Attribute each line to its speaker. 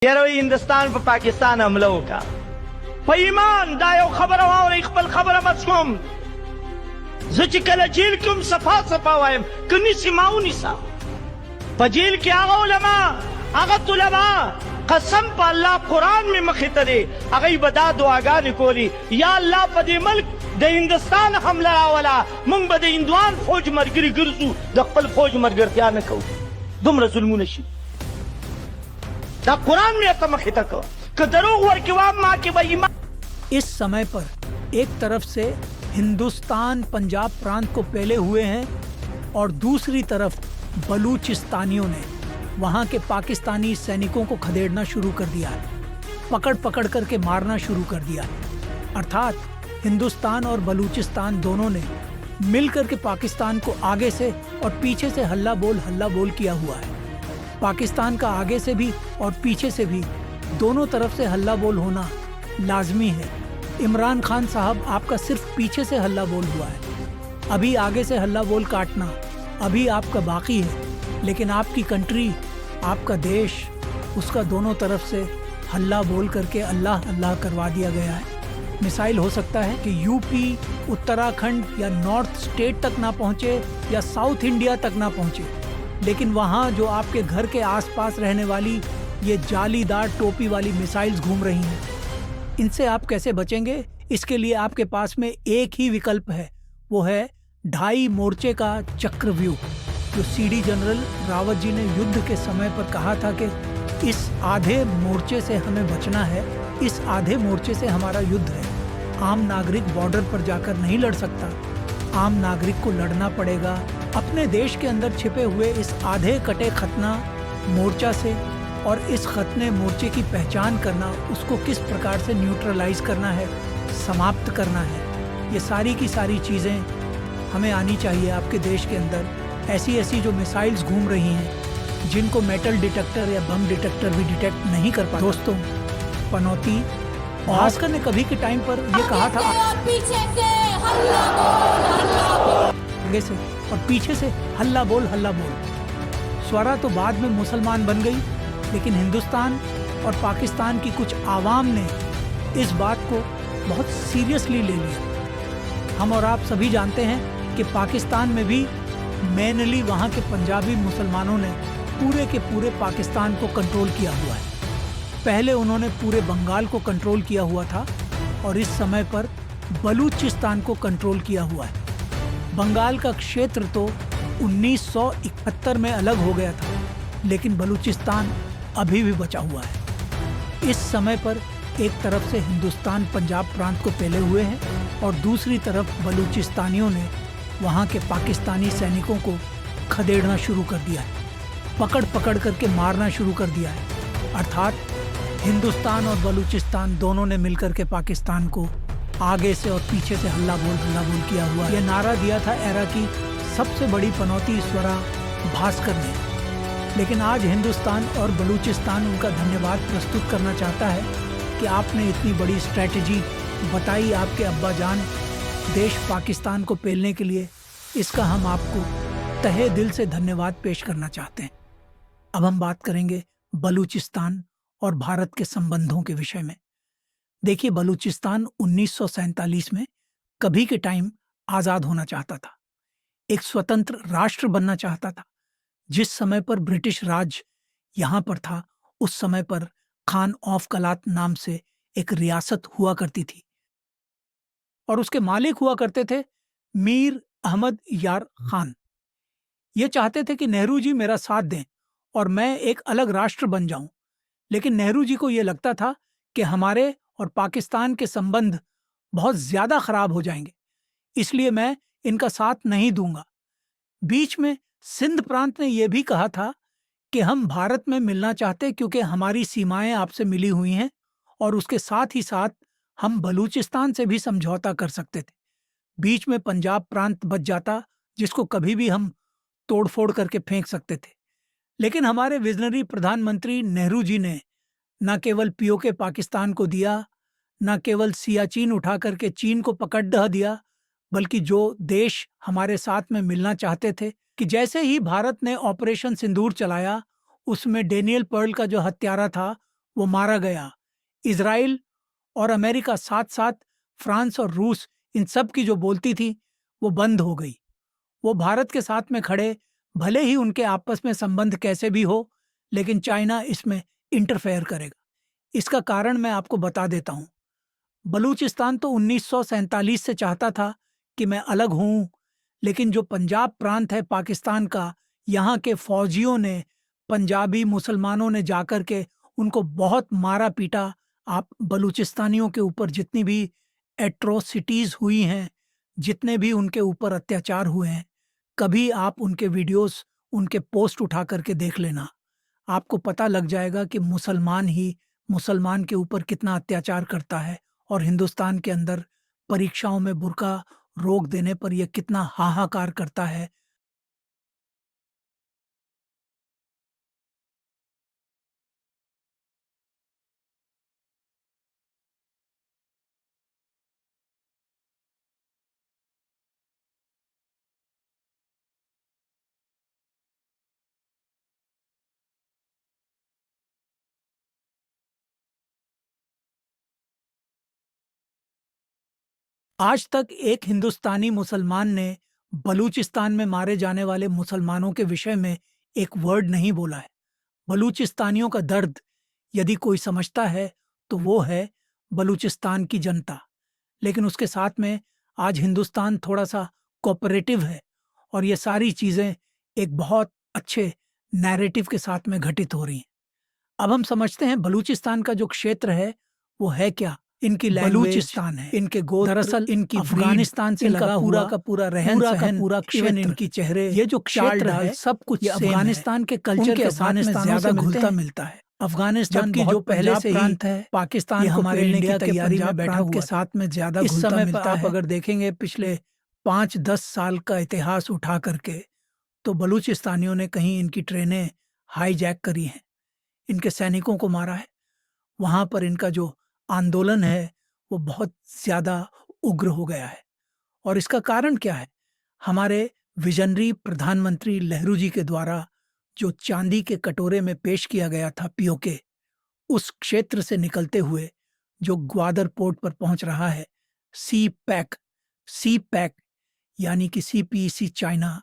Speaker 1: यारों हिंदुस्तान पर पाकिस्तान हमला होगा पैमान दायो खबर और इकबल खबर बसम कल जेल क्यों सफा सफा वायम कनी सिमाऊ निसा पजेल के आगा उलमा आगा तुलमा कसम पर अल्लाह कुरान में मखितरे अगई बदा दुआगा निकोली या अल्लाह पदे मुल्क द हिंदुस्तान हमला वाला मुंग बदे हिंदुआन फौज मरगिरी गिरजू दखल फौज मरगर क्या न कहू दुम रजुल्मु नशी दा कुरान में तमखी तक दरोग वर के वाम मां के भाई।
Speaker 2: इस समय पर एक तरफ से हिंदुस्तान पंजाब प्रांत को पहले हुए हैं और दूसरी तरफ बलूचिस्तानियों ने वहां के पाकिस्तानी सैनिकों को खदेड़ना शुरू कर दिया है, पकड़ पकड़ करके मारना शुरू कर दिया है। अर्थात हिंदुस्तान और बलूचिस्तान दोनों ने मिलकर के पाकिस्तान को आगे से और पीछे से हल्ला बोल किया हुआ है। पाकिस्तान का आगे से भी और पीछे से भी दोनों तरफ से हल्ला बोल होना लाजमी है। इमरान खान साहब आपका सिर्फ पीछे से हल्ला बोल हुआ है, अभी आगे से हल्ला बोल काटना अभी आपका बाकी है, लेकिन आपकी कंट्री, आपका देश, उसका दोनों तरफ से हल्ला बोल करके अल्लाह अल्लाह करवा दिया गया है। मिसाइल हो सकता है कि यूपी, उत्तराखंड या नॉर्थ स्टेट तक ना पहुँचे या साउथ इंडिया तक ना पहुँचे, लेकिन वहाँ जो आपके घर के आसपास रहने वाली ये जालीदार टोपी वाली मिसाइल्स घूम रही हैं, इनसे आप कैसे बचेंगे? इसके लिए आपके पास में एक ही विकल्प है, वो है 2.5 मोर्चे का चक्रव्यूह, जो सीडी जनरल रावत जी ने युद्ध के समय पर कहा था कि इस आधे मोर्चे से हमें बचना है, इस आधे मोर्चे से हमारा युद्ध है। आम नागरिक बॉर्डर पर जाकर नहीं लड़ सकता, आम नागरिक को लड़ना पड़ेगा अपने देश के अंदर छिपे हुए इस आधे कटे खतना मोर्चा से, और इस खतने मोर्चे की पहचान करना, उसको किस प्रकार से न्यूट्रलाइज करना है, समाप्त करना है, ये सारी की सारी चीज़ें हमें आनी चाहिए आपके देश के अंदर। ऐसी जो मिसाइल्स घूम रही हैं जिनको मेटल डिटेक्टर या बम डिटेक्टर भी डिटेक्ट नहीं कर पाते। दोस्तों, पनौती भास्कर ने कभी के टाइम पर ये कहा था आगे से और पीछे से हल्ला बोल। स्वरा तो बाद में मुसलमान बन गई, लेकिन हिंदुस्तान और पाकिस्तान की कुछ आवाम ने इस बात को बहुत सीरियसली ले लिया। हम और आप सभी जानते हैं कि पाकिस्तान में भी मेनली वहाँ के पंजाबी मुसलमानों ने पूरे के पूरे पाकिस्तान को कंट्रोल किया हुआ है। पहले उन्होंने पूरे बंगाल को कंट्रोल किया हुआ था और इस समय पर बलूचिस्तान को कंट्रोल किया हुआ है। बंगाल का क्षेत्र तो 1971 में अलग हो गया था, लेकिन बलूचिस्तान अभी भी बचा हुआ है। इस समय पर एक तरफ से हिंदुस्तान पंजाब प्रांत को पहले हुए हैं और दूसरी तरफ बलूचिस्तानियों ने वहाँ के पाकिस्तानी सैनिकों को खदेड़ना शुरू कर दिया है, पकड़ पकड़ करके मारना शुरू कर दिया है। अर्थात हिंदुस्तान और बलूचिस्तान दोनों ने मिलकर के पाकिस्तान को आगे से और पीछे से हल्ला बोल किया हुआ। यह नारा दिया था एरा की सबसे बड़ी पनौती स्वरा भास्कर ने, लेकिन आज हिंदुस्तान और बलूचिस्तान उनका धन्यवाद प्रस्तुत करना चाहता है कि आपने इतनी बड़ी स्ट्रैटेजी बताई आपके अब्बा जान देश पाकिस्तान को पेलने के लिए। इसका हम आपको तहे दिल से धन्यवाद पेश करना चाहते हैं। अब हम बात करेंगे बलूचिस्तान और भारत के संबंधों के विषय में। देखिए, बलूचिस्तान 1947 में कभी के टाइम आज़ाद होना चाहता था, एक स्वतंत्र राष्ट्र बनना चाहता था। जिस समय पर ब्रिटिश राज यहाँ पर था, उस समय पर खान ऑफ कलात नाम से एक रियासत हुआ करती थी और उसके मालिक हुआ करते थे मीर अहमद यार खान। ये चाहते थे कि नेहरू जी मेरा साथ दें और मैं एक अलग राष्ट्र बन जाऊं, लेकिन नेहरू जी को ये लगता था कि हमारे और पाकिस्तान के संबंध बहुत ज़्यादा खराब हो जाएंगे, इसलिए मैं इनका साथ नहीं दूंगा। बीच में सिंध प्रांत ने यह भी कहा था कि हम भारत में मिलना चाहते क्योंकि हमारी सीमाएं आपसे मिली हुई हैं और उसके साथ ही साथ हम बलूचिस्तान से भी समझौता कर सकते थे। बीच में पंजाब प्रांत बच जाता जिसको कभी भी हम तोड़फोड़ करके फेंक सकते थे। लेकिन हमारे विजनरी प्रधानमंत्री नेहरू जी ने न केवल पीओके पाकिस्तान को दिया, न केवल सियाचिन उठा करके चीन को पकड़ ढह दिया, बल्कि जो देश हमारे साथ में मिलना चाहते थे, कि जैसे ही भारत ने ऑपरेशन सिंदूर चलाया, उसमें डेनियल पर्ल का जो हत्यारा था वो मारा गया। इजराइल और अमेरिका साथ साथ फ्रांस और रूस इन सब की जो बोलती थी वो बंद हो गई। वो भारत के साथ में खड़े, भले ही उनके आपस में संबंध कैसे भी हो, लेकिन चाइना इसमें इंटरफेयर करेगा। इसका कारण मैं आपको बता देता हूं। बलूचिस्तान तो 1947 से चाहता था कि मैं अलग हूं, लेकिन जो पंजाब प्रांत है पाकिस्तान का, यहाँ के फौजियों ने, पंजाबी मुसलमानों ने जाकर के उनको बहुत मारा पीटा। आप बलूचिस्तानियों के ऊपर जितनी भी एट्रोसिटीज हुई हैं, जितने भी उनके ऊपर अत्याचार हुए हैं, कभी आप उनके वीडियोस, उनके पोस्ट उठा करके देख लेना। आपको पता लग जाएगा कि मुसलमान ही मुसलमान के ऊपर कितना अत्याचार करता है, और हिंदुस्तान के अंदर परीक्षाओं में बुर्का रोक देने पर यह कितना हाहाकार करता है। आज तक एक हिंदुस्तानी मुसलमान ने बलूचिस्तान में मारे जाने वाले मुसलमानों के विषय में एक वर्ड नहीं बोला है। बलूचिस्तानियों का दर्द यदि कोई समझता है तो वो है बलूचिस्तान की जनता। लेकिन उसके साथ में आज हिंदुस्तान थोड़ा सा कोऑपरेटिव है, और ये सारी चीज़ें एक बहुत अच्छे नैरेटिव के साथ में घटित हो रही हैं। अब हम समझते हैं बलूचिस्तान का जो क्षेत्र है वो है क्या। इनकी बलूचिस्तान है, इनके गोत्र, दरअसल इनकी अफगानिस्तान से लगा पूरा का पूरा रहन सहन, पूरा क्षेत्र, इनकी चेहरे, ये जो क्षेत्र है सब कुछ अफगानिस्तान के कल्चर के साथ में ज्यादा घुलता मिलता है। अफगानिस्तान की जो पहले से प्रांत है पाकिस्तान को हमारे इंडिया की तैयारी में बैठा हुआ के साथ में ज्यादा इस समय पर आप अगर देखेंगे पिछले 5-10 साल का इतिहास उठा करके, तो बलूचिस्तानियों ने कहीं इनकी ट्रेनें हाईजैक करी हैं, इनके सैनिकों को मारा है। वहां पर इनका जो आंदोलन है वो बहुत ज्यादा उग्र हो गया है। और इसका कारण क्या है? हमारे विजनरी प्रधानमंत्री नेहरू जी के द्वारा जो चांदी के कटोरे में पेश किया गया था पीओके, उस क्षेत्र से निकलते हुए जो ग्वादर पोर्ट पर पहुंच रहा है, सी पैक यानी कि CPEC चाइना,